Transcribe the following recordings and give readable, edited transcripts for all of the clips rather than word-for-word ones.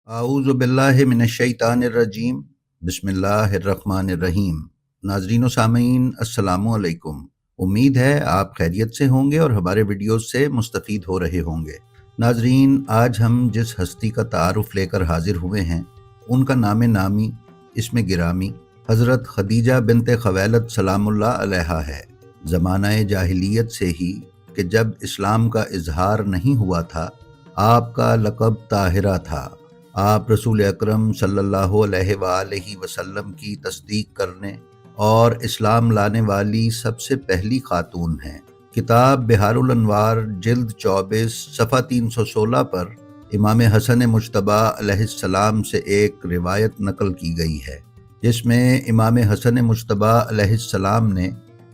اعوذ باللہ من الشیطان الرجیم بسم اللہ الرحمن الرحیم۔ ناظرین و سامعین السلام علیکم۔ امید ہے آپ خیریت سے ہوں گے اور ہمارے ویڈیوز سے مستفید ہو رہے ہوں گے۔ ناظرین، آج ہم جس ہستی کا تعارف لے کر حاضر ہوئے ہیں ان کا نام نامی، اسم گرامی حضرت خدیجہ بنت خویلد سلام اللہ علیہا ہے۔ زمانہ جاہلیت سے ہی کہ جب اسلام کا اظہار نہیں ہوا تھا، آپ کا لقب طاہرہ تھا۔ آپ رسول اکرم صلی اللہ علیہ وآلہ وسلم کی تصدیق کرنے اور اسلام لانے والی سب سے پہلی خاتون ہیں۔ کتاب بحار الانوار جلد 24 صفحہ 316 پر امام حسن مجتبیٰ علیہ السلام سے ایک روایت نقل کی گئی ہے، جس میں امام حسن مجتبیٰ علیہ السلام نے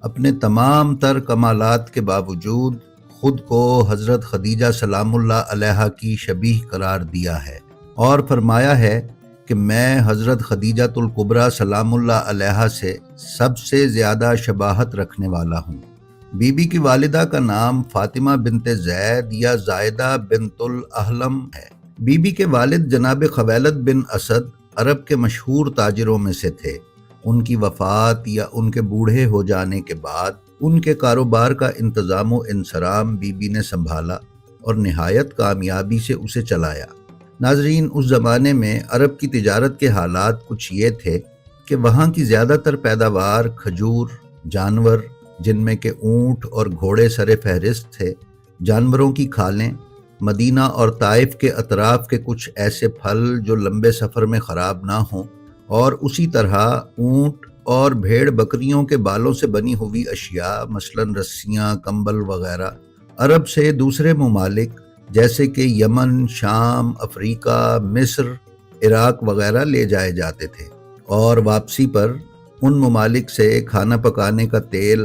اپنے تمام تر کمالات کے باوجود خود کو حضرت خدیجہ سلام اللہ علیہا کی شبیہ قرار دیا ہے اور فرمایا ہے کہ میں حضرت خدیجۃ الکبریٰ سلام اللہ علیہا سے سب سے زیادہ شباہت رکھنے والا ہوں۔ بی بی کی والدہ کا نام فاطمہ بنت زید یا زائدہ بنت الاحلم ہے۔ بی بی کے والد جناب خویلد بن اسد عرب کے مشہور تاجروں میں سے تھے۔ ان کی وفات یا ان کے بوڑھے ہو جانے کے بعد ان کے کاروبار کا انتظام و انصرام بی بی نے سنبھالا اور نہایت کامیابی سے اسے چلایا۔ ناظرین، اس زمانے میں عرب کی تجارت کے حالات کچھ یہ تھے کہ وہاں کی زیادہ تر پیداوار کھجور، جانور جن میں کہ اونٹ اور گھوڑے سر فہرست تھے، جانوروں کی کھالیں، مدینہ اور طائف کے اطراف کے کچھ ایسے پھل جو لمبے سفر میں خراب نہ ہوں، اور اسی طرح اونٹ اور بھیڑ بکریوں کے بالوں سے بنی ہوئی اشیاء مثلاً رسیاں، کمبل وغیرہ عرب سے دوسرے ممالک جیسے کہ یمن، شام، افریقہ، مصر، عراق وغیرہ لے جائے جاتے تھے، اور واپسی پر ان ممالک سے کھانا پکانے کا تیل،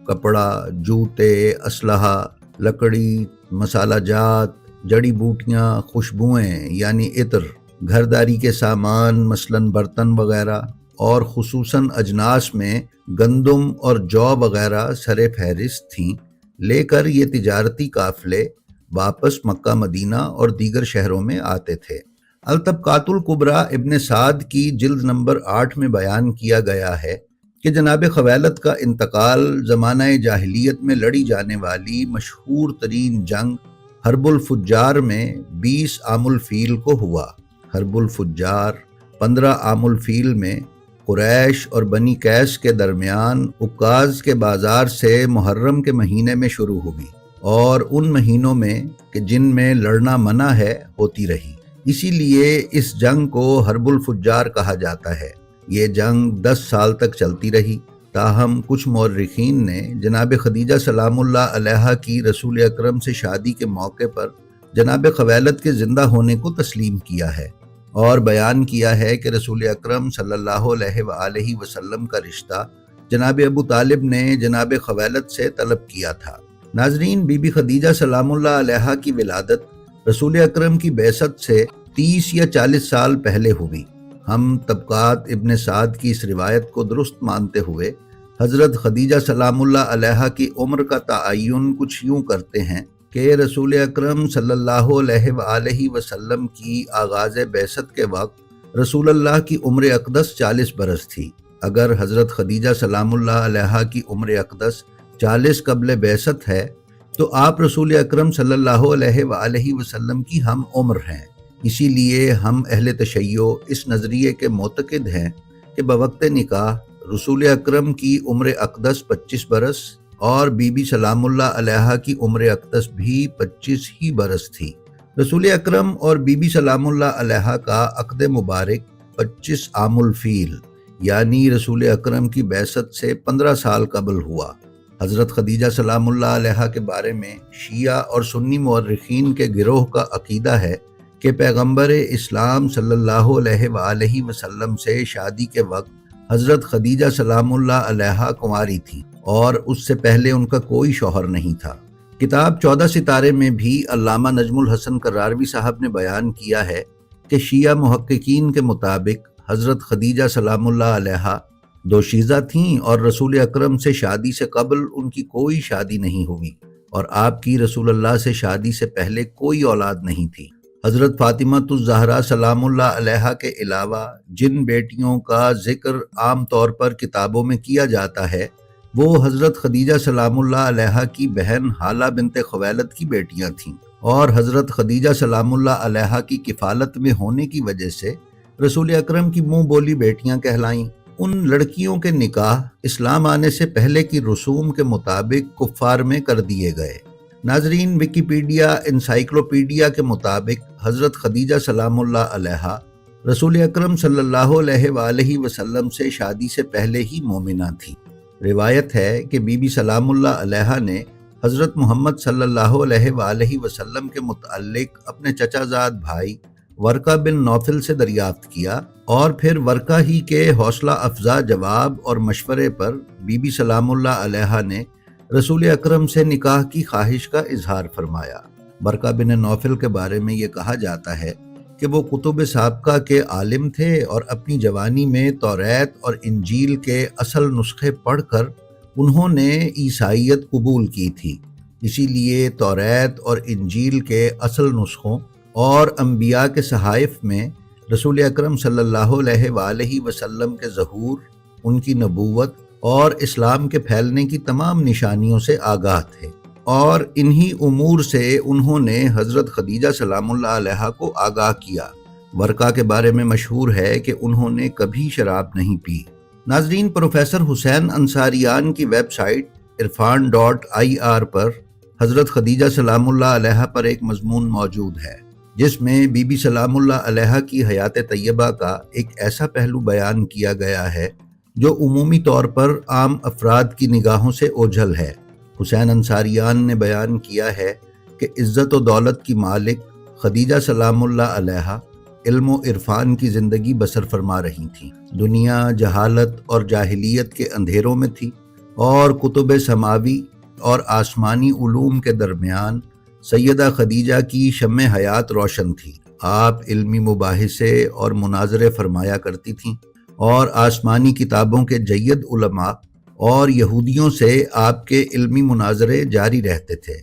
کپڑا، جوتے، اسلحہ، لکڑی، مسالہ جات، جڑی بوٹیاں، خوشبوئیں یعنی عطر، گھرداری کے سامان مثلاً برتن وغیرہ، اور خصوصاً اجناس میں گندم اور جو وغیرہ سر فہرست تھیں، لے کر یہ تجارتی قافلے واپس مکہ مدینہ اور دیگر شہروں میں آتے تھے۔ الطبقات الکبریٰ ابن سعد کی جلد نمبر 8 میں بیان کیا گیا ہے کہ جناب خویلد کا انتقال زمانہ جاہلیت میں لڑی جانے والی مشہور ترین جنگ حرب الفجار میں 20 عام الفیل کو ہوا۔ حرب الفجار 15 عام الفیل میں قریش اور بنی قیس کے درمیان عکاظ کے بازار سے محرم کے مہینے میں شروع ہوئی اور ان مہینوں میں کہ جن میں لڑنا منع ہے ہوتی رہی، اسی لیے اس جنگ کو حرب الفجار کہا جاتا ہے۔ یہ جنگ 10 سال تک چلتی رہی، تاہم کچھ مورخین نے جناب خدیجہ سلام اللہ علیہا کی رسول اکرم سے شادی کے موقع پر جناب خویلد کے زندہ ہونے کو تسلیم کیا ہے اور بیان کیا ہے کہ رسول اکرم صلی اللہ علیہ وآلہ وسلم کا رشتہ جناب ابو طالب نے جناب خویلد سے طلب کیا تھا۔ ناظرین، بی بی خدیجہ سلام اللہ علیہا کی ولادت رسول اکرم کی بعثت سے 30 یا 40 سال پہلے ہوئی۔ ہم طبقات ابن سعد کی اس روایت کو درست مانتے ہوئے حضرت خدیجہ سلام اللہ علیہا کی عمر کا تعین کچھ یوں کرتے ہیں کہ رسول اکرم صلی اللہ علیہ وآلہ وسلم کی آغاز بعثت کے وقت رسول اللہ کی عمر اقدس 40 برس تھی۔ اگر حضرت خدیجہ سلام اللہ علیہا کی عمر اقدس 40 قبل بعثت ہے تو آپ رسول اکرم صلی اللہ علیہ وآلہ وسلم کی ہم عمر ہیں۔ اسی لیے ہم اہل تشیع اس نظریے کے معتقد ہیں کہ بوقت نکاح رسول اکرم کی عمر اقدس 25 برس اور بی بی سلام اللہ علیہا کی عمر اقدس بھی 25 ہی برس تھی۔ رسول اکرم اور بی بی سلام اللہ علیہا کا عقد مبارک 25 عام الفیل یعنی رسول اکرم کی بعثت سے 15 سال قبل ہوا۔ حضرت خدیجہ سلام اللہ علیہا کے بارے میں شیعہ اور سنی مورخین کے گروہ کا عقیدہ ہے کہ پیغمبر اسلام صلی اللہ علیہ وآلہ وسلم سے شادی کے وقت حضرت خدیجہ سلام اللہ علیہا کنواری تھی اور اس سے پہلے ان کا کوئی شوہر نہیں تھا۔ کتاب 14 ستارے میں بھی علامہ نجم الحسن کراروی صاحب نے بیان کیا ہے کہ شیعہ محققین کے مطابق حضرت خدیجہ سلام اللہ علیہا دوشیزہ تھیں اور رسول اکرم سے شادی سے قبل ان کی کوئی شادی نہیں ہوئی اور آپ کی رسول اللہ سے شادی سے پہلے کوئی اولاد نہیں تھی۔ حضرت فاطمہ الزہرا سلام اللہ علیہا کے علاوہ جن بیٹیوں کا ذکر عام طور پر کتابوں میں کیا جاتا ہے وہ حضرت خدیجہ سلام اللہ علیہا کی بہن حالہ بنت خویلد کی بیٹیاں تھیں، اور حضرت خدیجہ سلام اللہ علیہا کی کفالت میں ہونے کی وجہ سے رسول اکرم کی منہ بولی بیٹیاں کہلائیں۔ ان لڑکیوں کے نکاح اسلام آنے سے پہلے کی رسوم کے مطابق کفار میں کر دیے گئے۔ ناظرین، ویکیپیڈیا انسائکلوپیڈیا کے مطابق حضرت خدیجہ سلام اللہ علیہا رسول اکرم صلی اللہ علیہ وآلہ وسلم سے شادی سے پہلے ہی مومنہ تھی۔ روایت ہے کہ بی بی سلام اللہ علیہا نے حضرت محمد صلی اللہ علیہ وآلہ وسلم کے متعلق اپنے چچا زاد بھائی ورقہ بن نوفل سے دریافت کیا، اور پھر ورقہ ہی کے حوصلہ افزا جواب اور مشورے پر بی بی سلام اللہ علیہا نے رسول اکرم سے نکاح کی خواہش کا اظہار فرمایا۔ ورقہ بن نوفل کے بارے میں یہ کہا جاتا ہے کہ وہ کتب سابقہ کے عالم تھے اور اپنی جوانی میں توریت اور انجیل کے اصل نسخے پڑھ کر انہوں نے عیسائیت قبول کی تھی، اسی لیے توریت اور انجیل کے اصل نسخوں اور انبیاء کے صحائف میں رسول اکرم صلی اللہ علیہ وآلہ وسلم کے ظہور، ان کی نبوت اور اسلام کے پھیلنے کی تمام نشانیوں سے آگاہ تھے، اور انہی امور سے انہوں نے حضرت خدیجہ سلام اللہ علیہا کو آگاہ کیا۔ ورقہ کے بارے میں مشہور ہے کہ انہوں نے کبھی شراب نہیں پی۔ ناظرین، پروفیسر حسین انصاریان کی ویب سائٹ irfan.ir پر حضرت خدیجہ سلام اللہ علیہا پر ایک مضمون موجود ہے جس میں بی بی سلام اللہ علیہا کی حیات طیبہ کا ایک ایسا پہلو بیان کیا گیا ہے جو عمومی طور پر عام افراد کی نگاہوں سے اوجھل ہے۔ حسین انصاریان نے بیان کیا ہے کہ عزت و دولت کی مالک خدیجہ سلام اللہ علیہا علم و عرفان کی زندگی بسر فرما رہی تھیں۔ دنیا جہالت اور جاہلیت کے اندھیروں میں تھی، اور کتب سماوی اور آسمانی علوم کے درمیان سیدہ خدیجہ کی شمع حیات روشن تھی۔ آپ علمی مباحثے اور مناظرے فرمایا کرتی تھیں، اور آسمانی کتابوں کے جید علماء اور یہودیوں سے آپ کے علمی مناظرے جاری رہتے تھے۔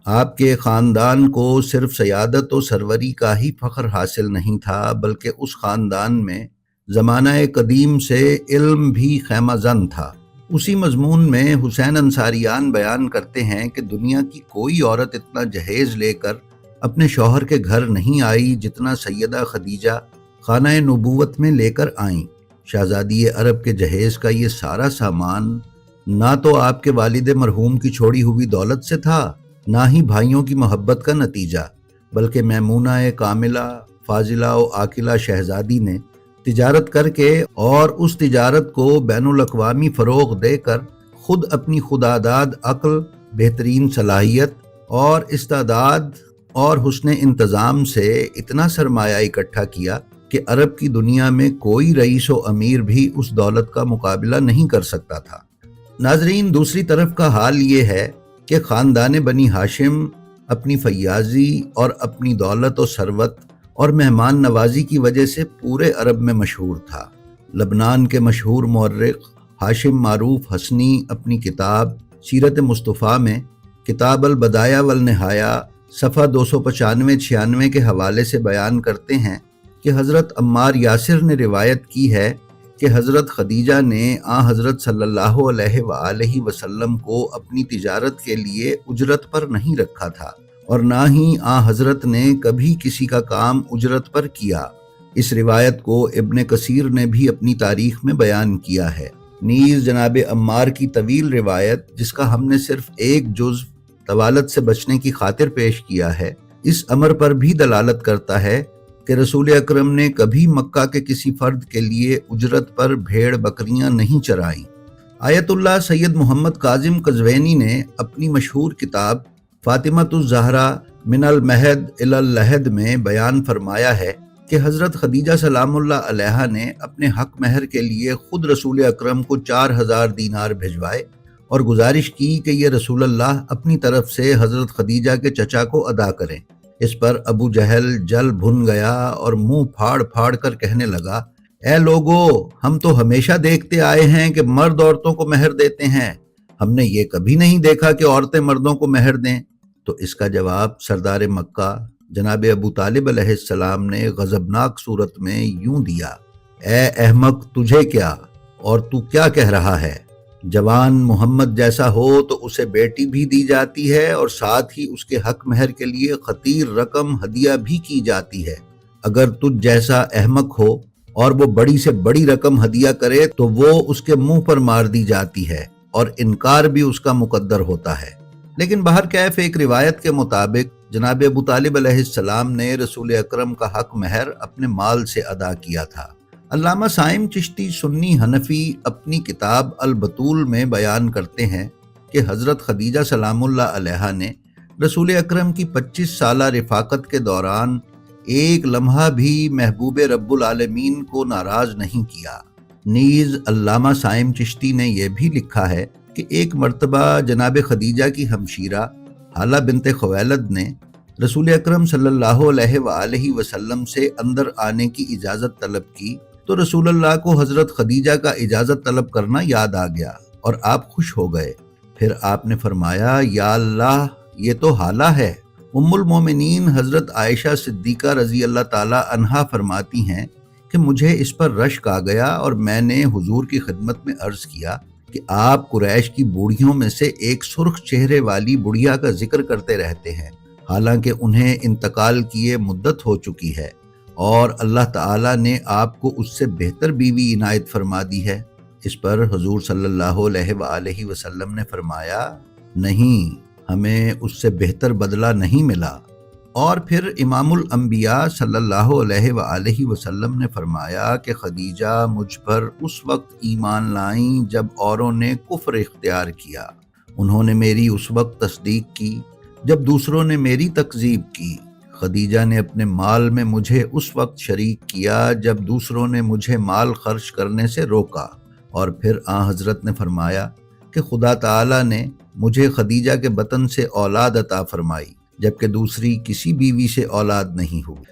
آپ کے خاندان کو صرف سیادت و سروری کا ہی فخر حاصل نہیں تھا، بلکہ اس خاندان میں زمانہ قدیم سے علم بھی خیمہ زن تھا۔ اسی مضمون میں حسین انصاریان بیان کرتے ہیں کہ دنیا کی کوئی عورت اتنا جہیز لے کر اپنے شوہر کے گھر نہیں آئی جتنا سیدہ خدیجہ خانہ نبوت میں لے کر آئیں۔ شہزادی عرب کے جہیز کا یہ سارا سامان نہ تو آپ کے والد مرحوم کی چھوڑی ہوئی دولت سے تھا، نہ ہی بھائیوں کی محبت کا نتیجہ، بلکہ میمونہ کاملہ فاضلہ و عاقلہ شہزادی نے تجارت کر کے اور اس تجارت کو بین الاقوامی فروغ دے کر خود اپنی خداداد عقل، بہترین صلاحیت اور استعداد اور حسن انتظام سے اتنا سرمایہ اکٹھا کیا کہ عرب کی دنیا میں کوئی رئیس و امیر بھی اس دولت کا مقابلہ نہیں کر سکتا تھا۔ ناظرین، دوسری طرف کا حال یہ ہے کہ خاندان بنی ہاشم اپنی فیاضی اور اپنی دولت و ثروت اور مہمان نوازی کی وجہ سے پورے عرب میں مشہور تھا۔ لبنان کے مشہور مورخ ہاشم معروف حسنی اپنی کتاب سیرت مصطفیٰ میں کتاب البدایہ والنہایہ صفحہ 295-96 کے حوالے سے بیان کرتے ہیں کہ حضرت عمار یاسر نے روایت کی ہے کہ حضرت خدیجہ نے حضرت صلی اللہ علیہ وآلہ وسلم کو اپنی تجارت کے لیے اجرت پر نہیں رکھا تھا، اور نہ ہی حضرت نے کبھی کسی کا کام اجرت پر کیا۔ اس روایت کو ابن کثیر نے بھی اپنی تاریخ میں بیان کیا ہے۔ نیز جناب عمار کی طویل روایت، جس کا ہم نے صرف ایک جزو طوالت سے بچنے کی خاطر پیش کیا ہے، اس امر پر بھی دلالت کرتا ہے کہ رسول اکرم نے کبھی مکہ کے کسی فرد کے لیے اجرت پر بھیڑ بکریاں نہیں چرائیں۔ آیت اللہ سید محمد کاظم قزوینی نے اپنی مشہور کتاب فاطمہ الزہرا من المہد الی اللحد میں بیان فرمایا ہے کہ حضرت خدیجہ سلام اللہ علیہا نے اپنے حق مہر کے لیے خود رسول اکرم کو 4000 دینار بھجوائے اور گزارش کی کہ یہ رسول اللہ اپنی طرف سے حضرت خدیجہ کے چچا کو ادا کریں۔ اس پر ابو جہل جل بھن گیا اور منہ پھاڑ پھاڑ کر کہنے لگا، اے لوگو، ہم تو ہمیشہ دیکھتے آئے ہیں کہ مرد عورتوں کو مہر دیتے ہیں، ہم نے یہ کبھی نہیں دیکھا کہ عورتیں مردوں کو مہر دیں۔ تو اس کا جواب سردار مکہ جناب ابو طالب علیہ السلام نے غضبناک صورت میں یوں دیا: اے احمق، تجھے کیا، اور تو کیا کہہ رہا ہے؟ جوان محمد جیسا ہو تو اسے بیٹی بھی دی جاتی ہے اور ساتھ ہی اس کے حق مہر کے لیے خطیر رقم ہدیہ بھی کی جاتی ہے۔ اگر تجھ جیسا احمق ہو اور وہ بڑی سے بڑی رقم ہدیہ کرے تو وہ اس کے منہ پر مار دی جاتی ہے اور انکار بھی اس کا مقدر ہوتا ہے۔ لیکن بہرکیف ایک روایت کے مطابق جناب ابو طالب علیہ السلام نے رسول اکرم کا حق مہر اپنے مال سے ادا کیا تھا۔ علامہ صائم چشتی سنی حنفی اپنی کتاب البتول میں بیان کرتے ہیں کہ حضرت خدیجہ سلام اللہ علیہا نے رسول اکرم کی 25 سالہ رفاقت کے دوران ایک لمحہ بھی محبوب رب العالمین کو ناراض نہیں کیا۔ نیز علامہ صائم چشتی نے یہ بھی لکھا ہے کہ ایک مرتبہ جناب خدیجہ کی ہمشیرہ حالہ بنت خویلد نے رسول اکرم صلی اللہ علیہ وآلہ وسلم سے اندر آنے کی اجازت طلب کی تو رسول اللہ کو حضرت خدیجہ کا اجازت طلب کرنا یاد آ گیا اور آپ خوش ہو گئے۔ پھر آپ نے فرمایا: یا اللہ، یہ تو حالہ ہے۔ ام المومنین حضرت عائشہ صدیقہ رضی اللہ تعالی عنہا فرماتی ہیں کہ مجھے اس پر رشک آ گیا اور میں نے حضور کی خدمت میں عرض کیا کہ آپ قریش کی بوڑھیوں میں سے ایک سرخ چہرے والی بڑھیا کا ذکر کرتے رہتے ہیں، حالانکہ انہیں انتقال کیے مدت ہو چکی ہے، اور اللہ تعالیٰ نے آپ کو اس سے بہتر بیوی عنایت فرما دی ہے۔ اس پر حضور صلی اللہ علیہ وآلہ وسلم نے فرمایا: نہیں، ہمیں اس سے بہتر بدلہ نہیں ملا۔ اور پھر امام الانبیاء صلی اللہ علیہ وآلہ وسلم نے فرمایا کہ خدیجہ مجھ پر اس وقت ایمان لائیں جب اوروں نے کفر اختیار کیا، انہوں نے میری اس وقت تصدیق کی جب دوسروں نے میری تکذیب کی۔ خدیجہ نے اپنے مال میں مجھے اس وقت شریک کیا جب دوسروں نے مجھے مال خرچ کرنے سے روکا۔ اور پھر حضرت نے فرمایا کہ خدا تعالی نے مجھے خدیجہ کے بطن سے اولاد عطا فرمائی جبکہ دوسری کسی بیوی سے اولاد نہیں ہوئی۔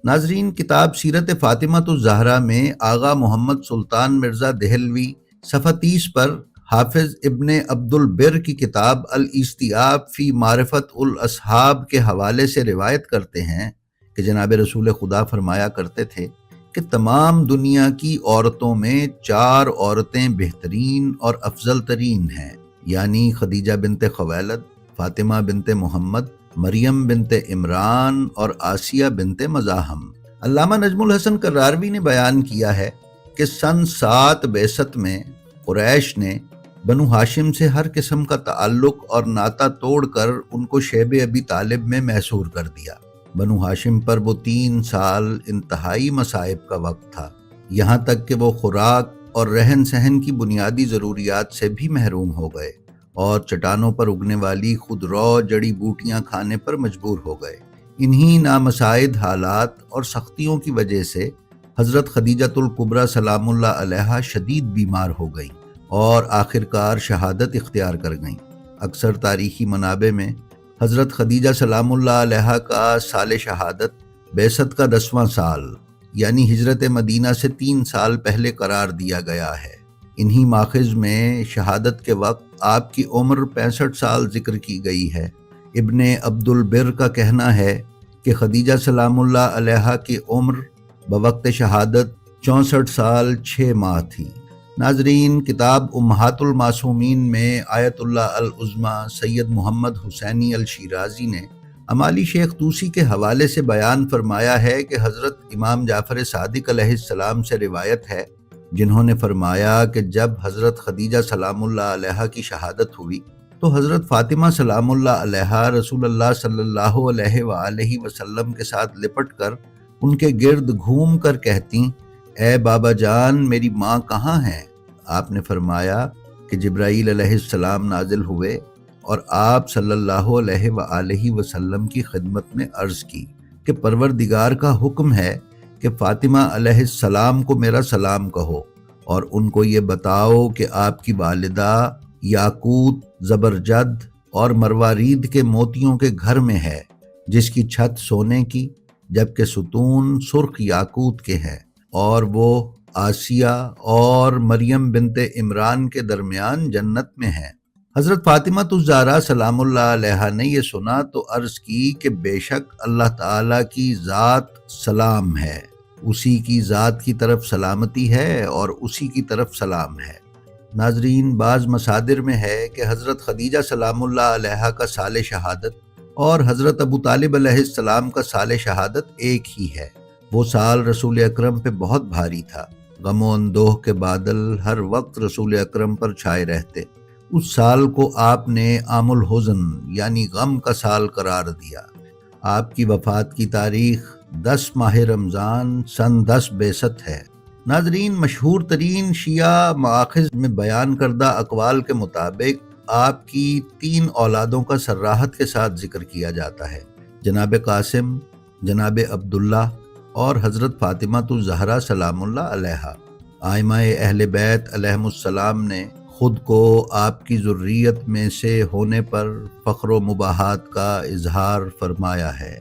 ناظرین، کتاب سیرت فاطمہ الزہرا میں آغا محمد سلطان مرزا دہلوی صفحہ 30 پر حافظ ابن عبد البر کی کتاب الاستیاب فی معرفت الاصحاب کے حوالے سے روایت کرتے ہیں کہ جناب رسول خدا فرمایا کرتے تھے کہ تمام دنیا کی عورتوں میں 4 عورتیں بہترین اور افضل ترین ہیں، یعنی خدیجہ بنت خویلد، فاطمہ بنت محمد، مریم بنت عمران اور آسیہ بنت مزاحم۔ علامہ نجم الحسن کراروی نے بیان کیا ہے کہ سن 7 بعثت میں قریش نے بنو ہاشم سے ہر قسم کا تعلق اور ناطہ توڑ کر ان کو شیب ابی طالب میں محصور کر دیا۔ بنو ہاشم پر وہ 3 سال انتہائی مصائب کا وقت تھا، یہاں تک کہ وہ خوراک اور رہن سہن کی بنیادی ضروریات سے بھی محروم ہو گئے اور چٹانوں پر اگنے والی خودرو جڑی بوٹیاں کھانے پر مجبور ہو گئے۔ انہی نامساعد حالات اور سختیوں کی وجہ سے حضرت خدیجۃ الکبریٰ سلام اللہ علیہا شدید بیمار ہو گئیں اور آخرکار شہادت اختیار کر گئیں۔ اکثر تاریخی منابع میں حضرت خدیجہ سلام اللہ علیہا کا سال شہادت بعثت کا 10واں سال یعنی ہجرت مدینہ سے 3 سال پہلے قرار دیا گیا ہے۔ انہی ماخذ میں شہادت کے وقت آپ کی عمر 65 سال ذکر کی گئی ہے۔ ابن عبد البر کا کہنا ہے کہ خدیجہ سلام اللہ علیہا کی عمر بوقت شہادت 64 سال 6 ماہ تھی۔ ناظرین، کتاب امہات المعصومین میں آیت اللہ العظمی سید محمد حسینی الشیرازی نے امالی شیخ طوسی کے حوالے سے بیان فرمایا ہے کہ حضرت امام جعفر صادق علیہ السلام سے روایت ہے، جنہوں نے فرمایا کہ جب حضرت خدیجہ سلام اللہ علیہا کی شہادت ہوئی تو حضرت فاطمہ سلام اللہ علیہا رسول اللہ صلی اللہ علیہ وآلہ وسلم کے ساتھ لپٹ کر ان کے گرد گھوم کر کہتیں: اے بابا جان، میری ماں کہاں ہے؟ آپ نے فرمایا کہ جبرائیل علیہ السلام نازل ہوئے اور آپ صلی اللہ علیہ وآلہ وسلم کی خدمت میں عرض کی کہ پروردگار کا حکم ہے کہ فاطمہ علیہ السلام کو میرا سلام کہو اور ان کو یہ بتاؤ کہ آپ کی والدہ یاقوت، زبرجد اور مروارید کے موتیوں کے گھر میں ہے، جس کی چھت سونے کی جبکہ ستون سرخ یاقوت کے ہیں، اور وہ آسیہ اور مریم بنت عمران کے درمیان جنت میں ہے۔ حضرت فاطمہ الزہرا سلام اللہ علیہا نے یہ سنا تو عرض کی کہ بے شک اللہ تعالیٰ کی ذات سلام ہے، اسی کی ذات کی طرف سلامتی ہے اور اسی کی طرف سلام ہے۔ ناظرین، بعض مصادر میں ہے کہ حضرت خدیجہ سلام اللہ علیہا کا سال شہادت اور حضرت ابو طالب علیہ السلام کا سال شہادت ایک ہی ہے۔ وہ سال رسول اکرم پہ بہت بھاری تھا، غم و اندوہ کے بادل ہر وقت رسول اکرم پر چھائے رہتے۔ اس سال کو آپ نے عام الحزن یعنی غم کا سال قرار دیا۔ آپ کی وفات کی تاریخ 10 ماہ رمضان سن 10 بعثت ہے۔ ناظرین، مشہور ترین شیعہ مآخذ میں بیان کردہ اقوال کے مطابق آپ کی 3 اولادوں کا صراحت کے ساتھ ذکر کیا جاتا ہے، جناب قاسم، جناب عبداللہ اور حضرت فاطمہ الزہرا سلام اللہ علیہا۔ ائمہ اہل بیت علیہم السلام نے خود کو آپ کی ذریت میں سے ہونے پر فخر و مباحات کا اظہار فرمایا ہے۔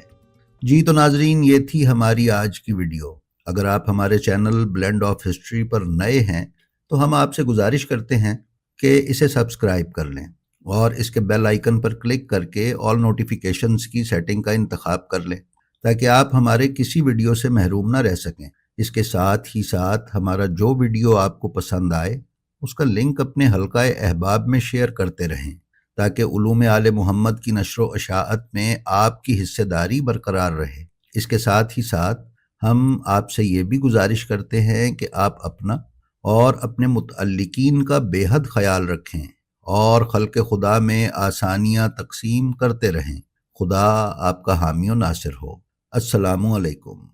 جی تو ناظرین، یہ تھی ہماری آج کی ویڈیو۔ اگر آپ ہمارے چینل بلینڈ آف ہسٹری پر نئے ہیں تو ہم آپ سے گزارش کرتے ہیں کہ اسے سبسکرائب کر لیں اور اس کے بیل آئیکن پر کلک کر کے آل نوٹیفیکیشنز کی سیٹنگ کا انتخاب کر لیں تاکہ آپ ہمارے کسی ویڈیو سے محروم نہ رہ سکیں۔ اس کے ساتھ ہی ساتھ ہمارا جو ویڈیو آپ کو پسند آئے اس کا لنک اپنے حلقہ احباب میں شیئر کرتے رہیں تاکہ علوم آل محمد کی نشر و اشاعت میں آپ کی حصہ داری برقرار رہے۔ اس کے ساتھ ہی ساتھ ہم آپ سے یہ بھی گزارش کرتے ہیں کہ آپ اپنا اور اپنے متعلقین کا بے حد خیال رکھیں اور خلق خدا میں آسانیاں تقسیم کرتے رہیں۔ خدا آپ کا حامی و ناصر ہو۔ السلام علیکم۔